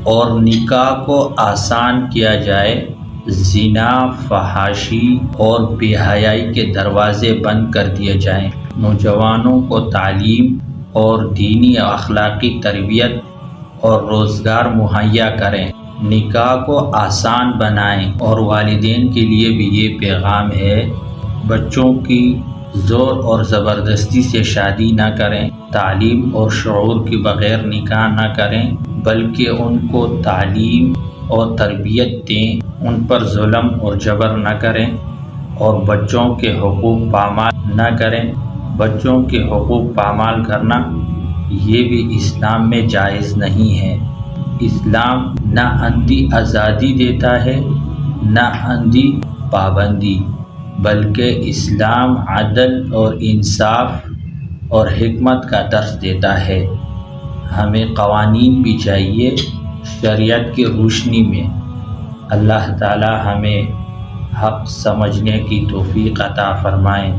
اور نکاح کو آسان کیا جائے، زنا، فحاشی اور بے حیائی کے دروازے بند کر دیے جائیں، نوجوانوں کو تعلیم اور دینی اخلاقی تربیت اور روزگار مہیا کریں، نکاح کو آسان بنائیں۔ اور والدین کے لیے بھی یہ پیغام ہے، بچوں کی زور اور زبردستی سے شادی نہ کریں، تعلیم اور شعور کے بغیر نکاح نہ کریں، بلکہ ان کو تعلیم اور تربیت دیں، ان پر ظلم اور جبر نہ کریں، اور بچوں کے حقوق پامال نہ کریں۔ بچوں کے حقوق پامال کرنا یہ بھی اسلام میں جائز نہیں ہے۔ اسلام نہ اندھی آزادی دیتا ہے، نہ اندھی پابندی، بلکہ اسلام عدل اور انصاف اور حکمت کا درس دیتا ہے۔ ہمیں قوانین بھی چاہیے شریعت کی روشنی میں۔ اللہ تعالی ہمیں حق سمجھنے کی توفیق عطا فرمائیں۔